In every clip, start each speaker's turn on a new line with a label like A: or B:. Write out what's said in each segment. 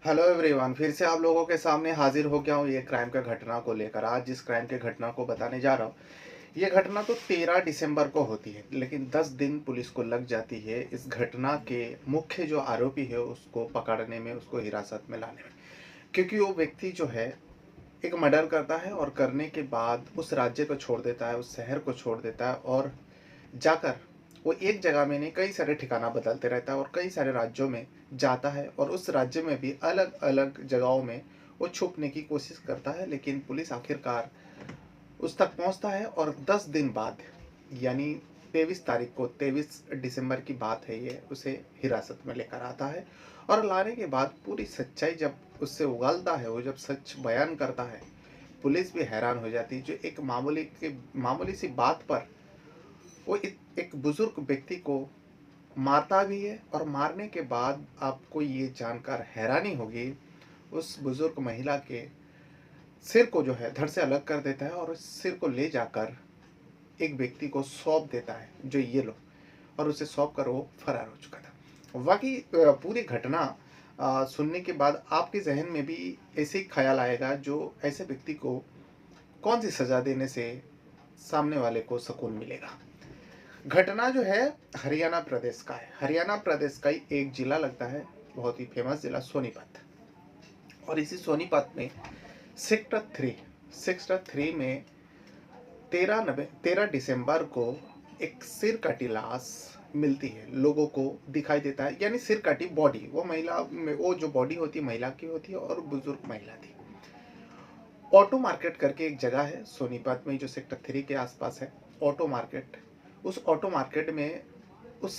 A: Hello everyone, फिर से आप लोगों के सामने हाजिर हो गया हूँ ये क्राइम का घटना को लेकर। आज जिस क्राइम के घटना को बताने जा रहा हूँ, ये घटना तो 13 दिसंबर को होती है, लेकिन 10 दिन पुलिस को लग जाती है इस घटना के मुख्य जो आरोपी है उसको पकड़ने में, उसको हिरासत में लाने में। क्योंकि वो व्यक्ति जो है एक मर्डर करता है और करने के बाद उस राज्य को छोड़ देता है, उस शहर को छोड़ देता है और जाकर वो एक जगह में नहीं कई सारे ठिकाना बदलते रहता है और कई सारे राज्यों में जाता है और उस राज्य में भी अलग अलग जगहों में वो छुपने की कोशिश करता है। लेकिन पुलिस आखिरकार उस तक पहुंचता है और 10 दिन बाद यानी 23 तारीख को, 23 दिसंबर की बात है ये, उसे हिरासत में लेकर आता है। और लाने के बाद पूरी सच्चाई जब उससे उगलता है, वो जब सच बयान करता है, पुलिस भी हैरान हो जाती है। जो एक मामूली सी बात पर वो एक बुजुर्ग व्यक्ति को मारता भी है और मारने के बाद आपको ये जानकर हैरानी होगी, उस बुजुर्ग महिला के सिर को जो है धड़ से अलग कर देता है और उस सिर को ले जाकर एक व्यक्ति को सौंप देता है, जो ये लो, और उसे सौंप कर वो फरार हो चुका था। वाकई पूरी घटना सुनने के बाद आपके जहन में भी ऐसे ही ख्याल आएगा, जो ऐसे व्यक्ति को कौन सी सजा देने से सामने वाले को सुकून मिलेगा। घटना जो है हरियाणा प्रदेश का है। हरियाणा प्रदेश का ही एक जिला लगता है, बहुत ही फेमस जिला सोनीपत। और इसी सोनीपत में सेक्टर 3 में 13 दिसंबर को एक सिर कटी लाश मिलती है, लोगों को दिखाई देता है। यानी सिर कटी बॉडी, वो महिला में वो जो बॉडी होती है महिला की होती है और बुजुर्ग महिला थी। ऑटो मार्केट करके एक जगह है सोनीपत में जो सेक्टर 3 के आसपास है, ऑटो मार्केट। उस ऑटो मार्केट में उस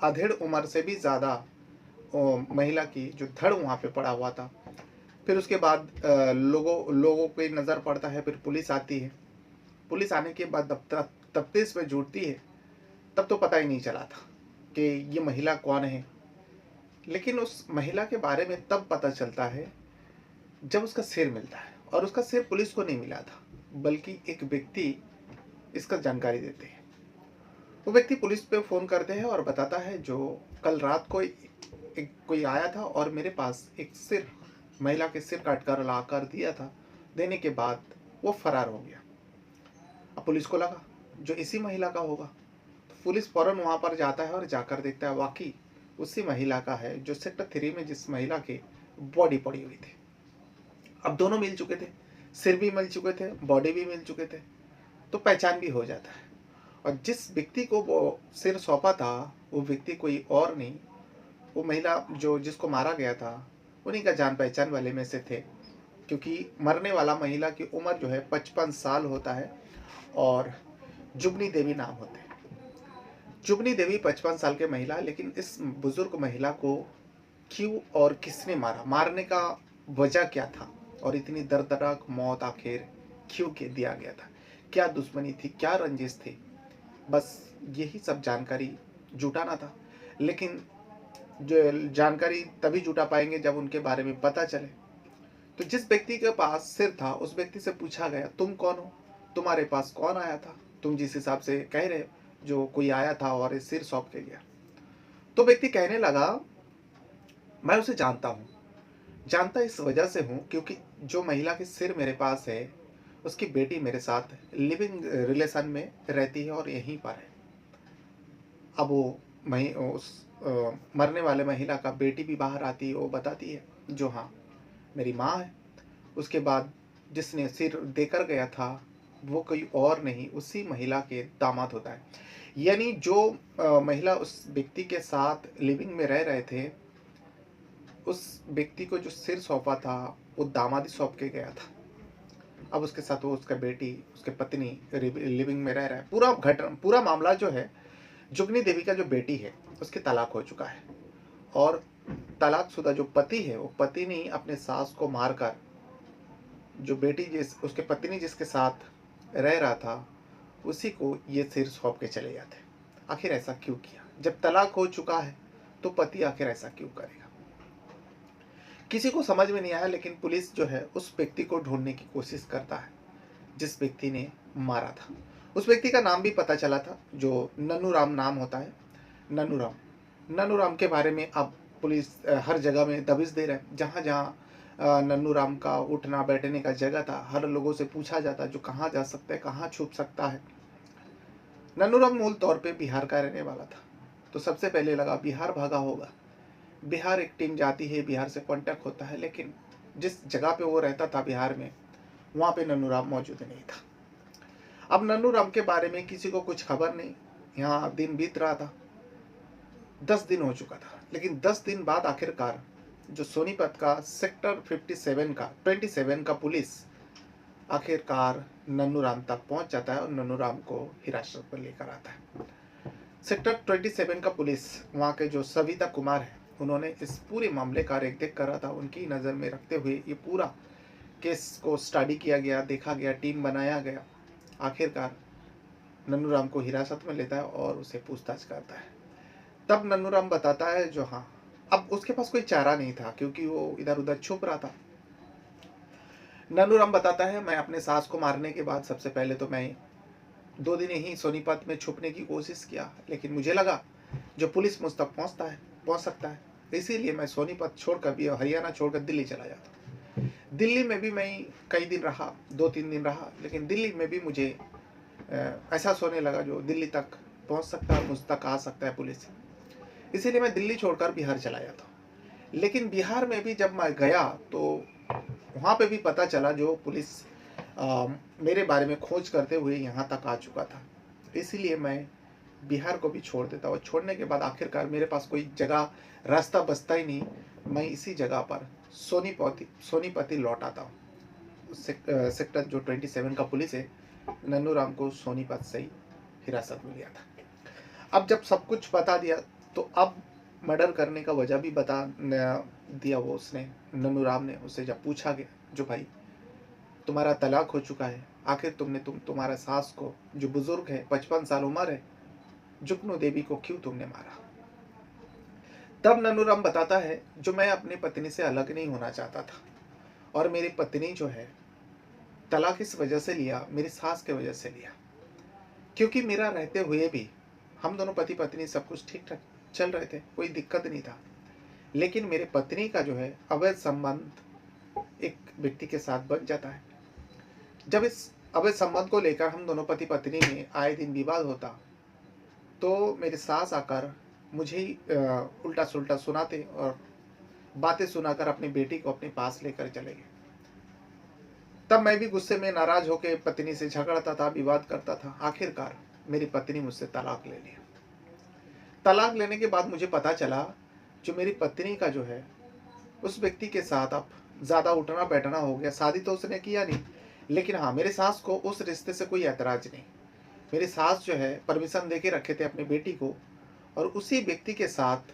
A: अधेड़ उम्र से भी ज़्यादा महिला की जो धड़ वहाँ पे पड़ा हुआ था। फिर उसके बाद लोगों लोगों पे नज़र पड़ता है, फिर पुलिस आती है। पुलिस आने के बाद तफ्तीश में जुटती है, तब तो पता ही नहीं चला था कि ये महिला कौन है। लेकिन उस महिला के बारे में तब पता चलता है जब उसका सिर मिलता है, और उसका सिर पुलिस को नहीं मिला था, बल्कि एक व्यक्ति इसका जानकारी देते हैं। वो व्यक्ति पुलिस पे फ़ोन करते हैं और बताता है, जो कल रात को एक कोई आया था और मेरे पास एक सिर, महिला के सिर काट कर ला कर दिया था, देने के बाद वो फरार हो गया। अब पुलिस को लगा जो इसी महिला का होगा, तो पुलिस फ़ौरन वहाँ पर जाता है और जाकर देखता है वाकई उसी महिला का है, जो सेक्टर 3 में जिस महिला की बॉडी पड़ी हुई थी। अब दोनों मिल चुके थे, सिर भी मिल चुके थे, बॉडी भी मिल चुके थे, तो पहचान भी हो जाता है। और जिस व्यक्ति को वो सिर सौंपा था, वो व्यक्ति कोई और नहीं, वो महिला जो जिसको मारा गया था, उन्हीं का जान पहचान वाले में से थे। क्योंकि मरने वाला महिला की उम्र जो है 55 साल होता है और जुगनी देवी नाम होते हैं। जुगनी देवी 55 साल के महिला, लेकिन इस बुजुर्ग महिला को क्यों और किसने मारा, मारने का वजह क्या था, और इतनी दर्दनाक मौत आखिर क्यों के दिया गया था, क्या दुश्मनी थी, क्या रंजिश थी, बस यही सब जानकारी जुटाना था। लेकिन जो जानकारी तभी जुटा पाएंगे जब उनके बारे में पता चले। तो जिस व्यक्ति के पास सिर था, उस व्यक्ति से पूछा गया, तुम कौन हो, तुम्हारे पास कौन आया था, तुम जिस हिसाब से कह रहे हो जो कोई आया था और ये सिर सौंप के गया। तो व्यक्ति कहने लगा, मैं उसे जानता हूँ, जानता इस वजह से हूँ क्योंकि जो महिला की सिर मेरे पास है, उसकी बेटी मेरे साथ लिविंग रिलेशन में रहती है और यहीं पर है। अब वो उस मरने वाले महिला का बेटी भी बाहर आती है, वो बताती है जो हाँ मेरी माँ है। उसके बाद जिसने सिर देकर गया था वो कोई और नहीं, उसी महिला के दामाद होता है। यानी जो महिला उस व्यक्ति के साथ लिविंग में रह रहे थे, उस व्यक्ति को जो सिर सौंपा था वो दामाद ही सौंप के गया था। अब उसके साथ वो उसका बेटी, उसके पत्नी लिविंग में रह रहा है। पूरा मामला जो है, जुगनी देवी का जो बेटी है उसके तलाक हो चुका है, और तलाकशुदा जो पति है, वो पति ने अपने सास को मारकर जो बेटी उसके पत्नी जिसके साथ रह रहा था, उसी को ये सिर सौंप के चले जाते। आखिर ऐसा क्यों किया? जब तलाक हो चुका है तो पति आखिर ऐसा क्यों करेगा? किसी को समझ में नहीं आया, लेकिन पुलिस जो है उस व्यक्ति को ढूंढने की कोशिश करता है जिस व्यक्ति ने मारा था। उस व्यक्ति का नाम भी पता चला था, जो नन्नू राम नाम होता है। नन्नू राम के बारे में अब पुलिस हर जगह में दबिश दे रहा है। जहाँ जहाँ नन्नू राम का उठना बैठने का जगह था, हर लोगों से पूछा जाता जो कहाँ जा सकता है, कहाँ छुप सकता है। नन्नू राम मूल तौर पे बिहार का रहने वाला था, तो सबसे पहले लगा बिहार भागा होगा। बिहार एक टीम जाती है, बिहार से कांटेक्ट होता है, लेकिन जिस जगह पे वो रहता था बिहार में, वहाँ पे नन्नू राम मौजूद नहीं था। अब नन्नू राम के बारे में किसी को कुछ खबर नहीं। यहाँ दिन बीत रहा था, 10 दिन हो चुका था, लेकिन 10 दिन बाद आखिरकार जो सोनीपत का सेक्टर 27 का पुलिस आखिरकार नन्नू राम तक पहुंच जाता है और नन्नू राम को हिरासत पर लेकर आता है। सेक्टर 27 का पुलिस, वहाँ के जो सविता कुमार है, उन्होंने इस पूरे मामले का रेख देख करा था। उनकी नज़र में रखते हुए ये पूरा केस को स्टडी किया गया, देखा गया, टीम बनाया गया। आखिरकार नन्नू राम को हिरासत में लेता है और उसे पूछताछ करता है। तब नन्नू राम बताता है जो हाँ, अब उसके पास कोई चारा नहीं था क्योंकि वो इधर उधर छुप रहा था। नन्नू राम बताता है मैं अपने सास को मारने के बाद सबसे पहले तो मैं 2 दिन ही सोनीपत में छुपने की कोशिश किया, लेकिन मुझे लगा जो पुलिस मुझ तक पहुंच सकता है, इसीलिए मैं सोनीपत छोड़कर भी हरियाणा छोड़कर दिल्ली चला जाता। दिल्ली में भी मैं कई दिन रहा, 2-3 दिन रहा, लेकिन दिल्ली में भी मुझे ऐसा सोने लगा जो दिल्ली तक पहुंच सकता है, मुझ तक आ सकता है पुलिस। इसीलिए मैं दिल्ली छोड़कर बिहार चला जाता हूँ। लेकिन बिहार में भी जब मैं गया तो वहाँ पे भी पता चला जो पुलिस मेरे बारे में खोज करते हुए यहाँ तक आ चुका था। इसीलिए मैं बिहार को भी छोड़ देता हूँ। छोड़ने के बाद आखिरकार मेरे पास कोई जगह रास्ता बचता ही नहीं, मैं इसी जगह पर सोनीपति लौट आता हूँ। सेक्टर जो 27 का पुलिस है, नन्नू राम को सोनीपत से ही हिरासत में लिया था। अब जब सब कुछ बता दिया तो अब मर्डर करने का वजह भी बता दिया वो उसने, नन्नू राम ने। उससे जब पूछा गया जो भाई तुम्हारा तलाक हो चुका है, आखिर तुम्हारा सास को जो बुजुर्ग है, 55 साल उम्र है, जुगनू देवी को क्यों तुमने मारा। तब नन्नू राम बताता है जो मैं अपनी पत्नी से अलग नहीं होना चाहता था, और मेरी पत्नी जो है तलाक इस वजह से लिया, मेरी सास के वजह से लिया, क्योंकि मेरा रहते हुए भी हम दोनों पति पत्नी सब कुछ ठीक ठाक चल रहे थे, कोई दिक्कत नहीं था। लेकिन मेरे पत्नी का जो है अवैध संबंध एक व्यक्ति के साथ बन जाता है। जब इस अवैध संबंध को लेकर हम दोनों पति पत्नी में आए दिन विवाद होता, तो मेरे सास आकर मुझे ही उल्टा सुल्टा सुनाते और बातें सुनाकर अपनी बेटी को अपने पास लेकर चले गए। तब मैं भी गुस्से में नाराज होकर पत्नी से झगड़ता था, विवाद करता था। आखिरकार मेरी पत्नी मुझसे तलाक ले लिया। तलाक लेने के बाद मुझे पता चला जो मेरी पत्नी का जो है उस व्यक्ति के साथ अब ज़्यादा उठना बैठना हो गया। शादी तो उसने किया नहीं, लेकिन हाँ, मेरे सास को उस रिश्ते से कोई ऐतराज नहीं। मेरी सास जो है परमिशन दे के रखे थे अपनी बेटी को, और उसी व्यक्ति के साथ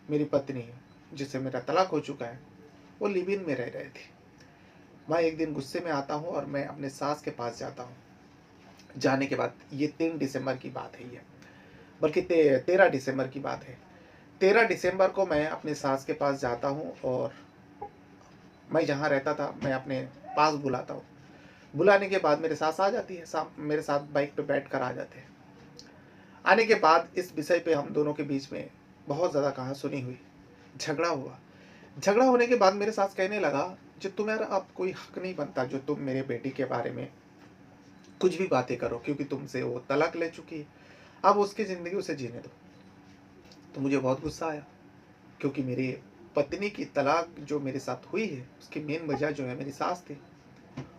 A: मेरी पत्नी जिससे मेरा तलाक हो चुका है, वो लिव इन में रह रहे थे। मैं एक दिन गुस्से में आता हूँ और मैं अपने सास के पास जाता हूँ। जाने के बाद ये 3 दिसंबर की बात है, ये बल्कि 13 दिसंबर की बात है। 13 दिसंबर को मैं अपने सास के पास जाता हूँ और मैं जहाँ रहता था मैं अपने पास बुलाता हूँ। बुलाने के बाद मेरे सास आ जाती है, मेरे साथ बाइक पे बैठ कर आ जाते हैं। आने के बाद इस विषय पे हम दोनों के बीच में बहुत ज़्यादा कहासुनी हुई, झगड़ा हुआ। झगड़ा होने के बाद मेरे सास कहने लगा जो तुम्हारा अब कोई हक नहीं बनता जो तुम मेरे बेटी के बारे में कुछ भी बातें करो, क्योंकि तुमसे वो तलाक ले चुकी है, अब उसकी ज़िंदगी उसे जीने दो। तो मुझे बहुत गुस्सा आया, क्योंकि मेरी पत्नी की तलाक जो मेरे साथ हुई है उसकी मेन वजह जो है मेरी सास थी,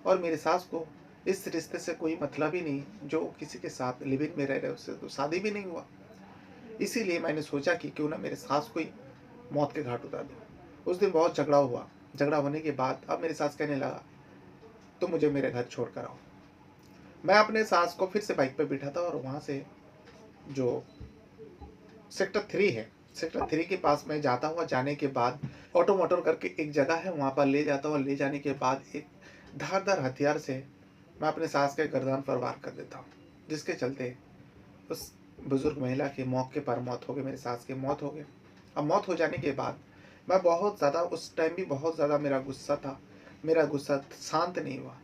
A: और मेरी सास को इस रिश्ते से कोई मतलब ही नहीं, जो किसी के साथ लिव इन में रह रहे उससे तो शादी भी नहीं हुआ। इसीलिए मैंने सोचा कि क्यों ना मेरे सास को ही मौत के घाट उतार दूँ। उस दिन बहुत झगड़ा हुआ। झगड़ा होने के बाद अब मेरी सास कहने लगा तो मुझे मेरे घर छोड़ कर आओ। मैं अपने सास को फिर से बाइक पर बिठाता और वहाँ से जो सेक्टर 3 है, सेक्टर 3 के पास मैं जाता हूँ। जाने के बाद ऑटो मोटर करके एक जगह है, वहाँ पर ले जाता हूँ। ले जाने के बाद एक धारदार हथियार से मैं अपने सास के गर्दन पर वार कर देता हूँ, जिसके चलते उस बुजुर्ग महिला की मौके पर मौत हो गई, मेरे सास की मौत हो गई। अब मौत हो जाने के बाद मैं बहुत ज़्यादा, उस टाइम भी बहुत ज़्यादा मेरा गुस्सा था, मेरा गुस्सा शांत नहीं हुआ।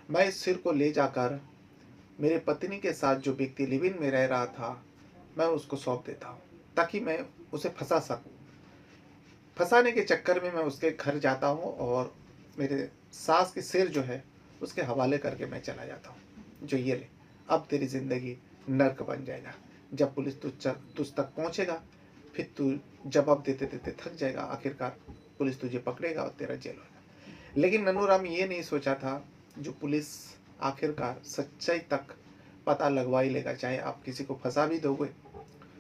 A: मैं इस सिर को ले जाकर मेरे पत्नी के साथ जो व्यक्ति लिव इन में रह रहा था, मैं उसको सौंप देता हूँ ताकि मैं उसे फंसा सकूँ। फंसाने के चक्कर में मैं उसके घर जाता हूँ और मेरे सास के सिर जो है उसके हवाले करके मैं चला जाता हूँ, जो ये ले, अब तेरी ज़िंदगी नर्क बन जाएगा। जब पुलिस तुझ तक पहुँचेगा, फिर तू जवाब देते देते थक जाएगा, आखिरकार पुलिस तुझे पकड़ेगा और तेरा जेल होगा। लेकिन नन्नूराम ये नहीं सोचा था, जो पुलिस आखिरकार सच्चाई तक पता लगवा ही लेगा। चाहे आप किसी को फंसा भी दोगे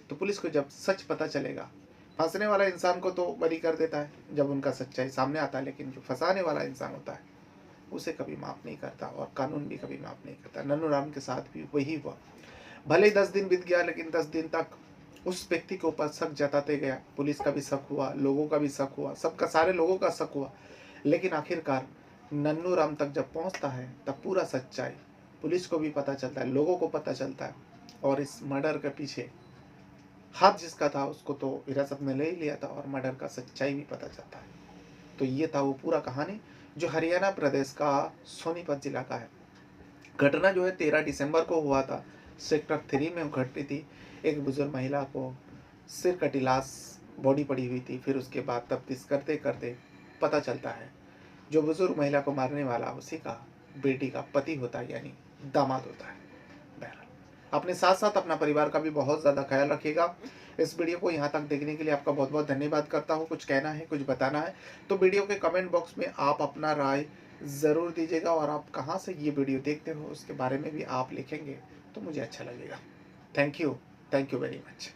A: तो पुलिस को जब सच पता चलेगा, फंसने वाला इंसान को तो बरी कर देता है जब उनका सच्चाई सामने आता है, लेकिन जो फंसाने वाला इंसान होता है उसे कभी माफ़ नहीं करता, और कानून भी कभी माफ़ नहीं करता। नन्नूराम के साथ भी वही हुआ। भले ही 10 दिन बीत गया, लेकिन 10 दिन तक उस व्यक्ति के ऊपर शक जताते गया। पुलिस का भी शक हुआ, लोगों का भी शक हुआ, सबका, सारे लोगों का शक हुआ। लेकिन आखिरकार नन्नूराम तक जब पहुंचता है तब पूरा सच्चाई पुलिस को भी पता चलता है, लोगों को पता चलता है, और इस मर्डर के पीछे हाथ जिसका था उसको तो हिरासत में ले ही लिया था, और मर्डर का सच्चाई भी पता चलता है। तो ये था वो पूरा कहानी जो हरियाणा प्रदेश का सोनीपत जिला का है। घटना जो है 13 दिसंबर को हुआ था। सेक्टर 3 में घटी थी। एक बुजुर्ग महिला को सिर कटी लाश बॉडी पड़ी हुई थी। फिर उसके बाद तफ्तीश करते करते पता चलता है जो बुजुर्ग महिला को मारने वाला उसी का बेटी का पति होता है, यानी दामाद होता है। बहरहाल, अपने साथ साथ अपना परिवार का भी बहुत ज़्यादा ख्याल रखिएगा। इस वीडियो को यहाँ तक देखने के लिए आपका बहुत बहुत धन्यवाद करता हूँ। कुछ कहना है, कुछ बताना है तो वीडियो के कमेंट बॉक्स में आप अपना राय ज़रूर दीजिएगा, और आप कहाँ से ये वीडियो देखते हो उसके बारे में भी आप लिखेंगे तो मुझे अच्छा लगेगा। Thank you very much.